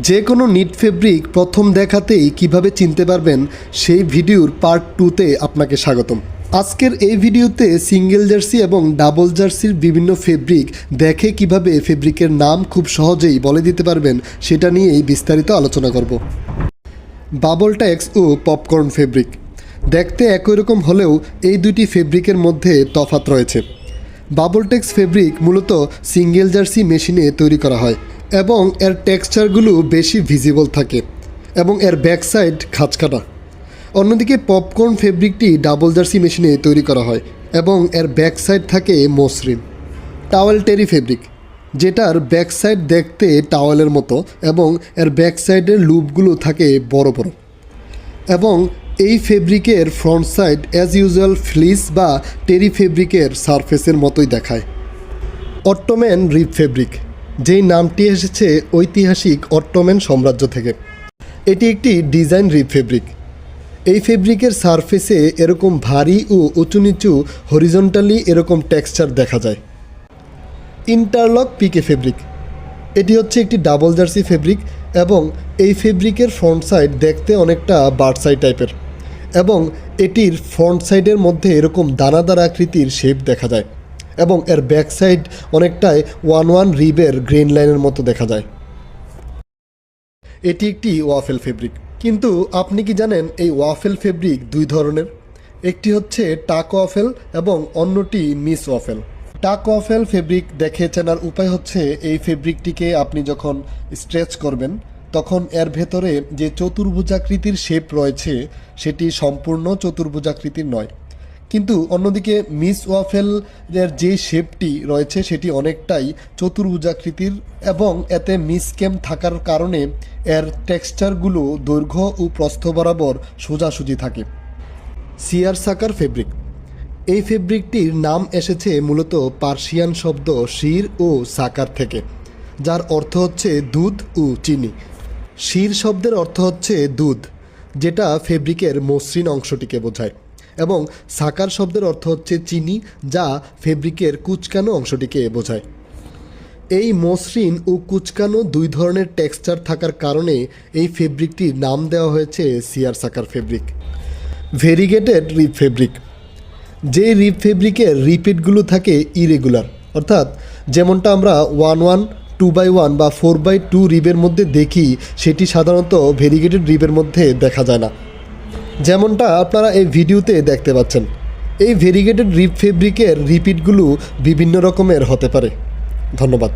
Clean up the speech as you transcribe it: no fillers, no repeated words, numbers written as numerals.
যে কোনো NEET fabric প্রথম দেখাতেই কিভাবে চিনতে পারবেন সেই ভিডিওর পার্ট 2তে আপনাকে স্বাগতম। আজকের এই ভিডিওতে সিঙ্গেল জার্সি এবং ডাবল জার্সির বিভিন্ন ফেব্রিক দেখে কিভাবে ফেব্রিকের নাম খুব সহজেই বলে দিতে পারবেন সেটা নিয়েই বিস্তারিত আলোচনা করব। বাবল ট্যাক্স ও পপকর্ন ফেব্রিক দেখতে একই রকম হলেও এই দুটি ফেব্রিকের মধ্যে তফাৎ রয়েছে। বাবল ট্যাক্স ফেব্রিক মূলত সিঙ্গেল জার্সি মেশিনে তৈরি করা হয় এবং এর টেক্সচারগুলো বেশি ভিজিবল থাকে এবং এর ব্যাক সাইড খাঁজকাটা। অন্যদিকে পপকর্ন ফেব্রিকটি ডাবল জার্সি মেশিনে তৈরি করা হয় এবং এর ব্যাক সাইড থাকে মসৃণ। টাওয়েল টেরি ফেব্রিক যেটার ব্যাক সাইড দেখতে টাওয়েলের মতো এবং এর ব্যাক সাইডের লুপগুলো থাকে বড় বড় এবং এই ফেব্রিকের front side as usual fleece বা টেরি ফেব্রিকের সারফেসের মতোই দেখায়। অট্টোম্যান রিব ফেব্রিক যেই নামটি এসেছে ঐতিহাসিক অট্টোম্যান সাম্রাজ্য থেকে। এটি একটি ডিজাইন রিব ফেব্রিক। এই ফেব্রিকের সারফেসে এরকম ভারী ও উঁচু নিচু হরিজন্টালি এরকম টেক্সচার দেখা যায়। ইন্টারলক পিকে ফেব্রিক এটি হচ্ছে একটি ডাবল জার্সি ফেব্রিক এবং এই ফেব্রিকের ফ্রন্ট সাইড দেখতে অনেকটা বার্ড সাইড টাইপের এবং এটির ফ্রন্ট সাইডের মধ্যে এরকম দানাদার আকৃতির শেপ দেখা যায় এবং এর ব্যাক সাইড অনেকটাই ওয়ান রিবের গ্রেন লাইনের মতো দেখা যায়। এটি একটি ওয়াফেল ফেব্রিক, কিন্তু আপনি কি জানেন এই ওয়াফেল ফেব্রিক দুই ধরনের। একটি হচ্ছে টাক ওয়াফেল এবং অন্যটি মিস ওয়াফেল। টাক ওয়াফেল ফেব্রিক দেখে চেনার উপায় হচ্ছে এই ফেব্রিকটিকে আপনি যখন স্ট্রেচ করবেন তখন এর ভেতরে যে চতুর্ভুজাকৃতির শেপ রয়েছে সেটি সম্পূর্ণ চতুর্ভুজাকৃতির নয়, কিন্তু অন্যদিকে মিস ওয়াফেলের যে শেপটি রয়েছে সেটি অনেকটাই চতুর্ভুজাকৃতির এবং এতে মিসকেম থাকার কারণে এর টেক্সচারগুলো দৈর্ঘ্য ও প্রস্থ বরাবর সোজাসুজি থাকে। সিয়ার সাকার ফেব্রিক এই ফেব্রিকটির নাম এসেছে মূলত পার্সিয়ান শব্দ শির ও সাকার থেকে, যার অর্থ হচ্ছে দুধ ও চিনি। শির শব্দের অর্থ হচ্ছে দুধ, যেটা ফেব্রিকের মসৃণ অংশটিকে বোঝায়, এবং সাকার শব্দের অর্থ হচ্ছে চিনি, যা ফেব্রিকের কুচকানো অংশটিকে বোঝায়। এই মসৃণ ও কুচকানো দুই ধরনের টেক্সচার থাকার কারণে এই ফেব্রিকটির নাম দেওয়া হয়েছে সিয়ার সাকার ফেব্রিক। ভেরিগেটেড রিব ফেব্রিক যে রিব ফেব্রিকের রিপিটগুলো থাকে ইরেগুলার, অর্থাৎ যেমনটা আমরা 1-1, 2x1 বা 4x2 রিবের মধ্যে দেখি সেটি সাধারণত ভেরিগেটেড রিবের মধ্যে দেখা যায় না, যেমনটা আপনারা এই ভিডিওতে দেখতে পাচ্ছেন। এই ভেরিগেটেড রিব ফেব্রিকের রিপিটগুলো বিভিন্ন রকমের হতে পারে। ধন্যবাদ।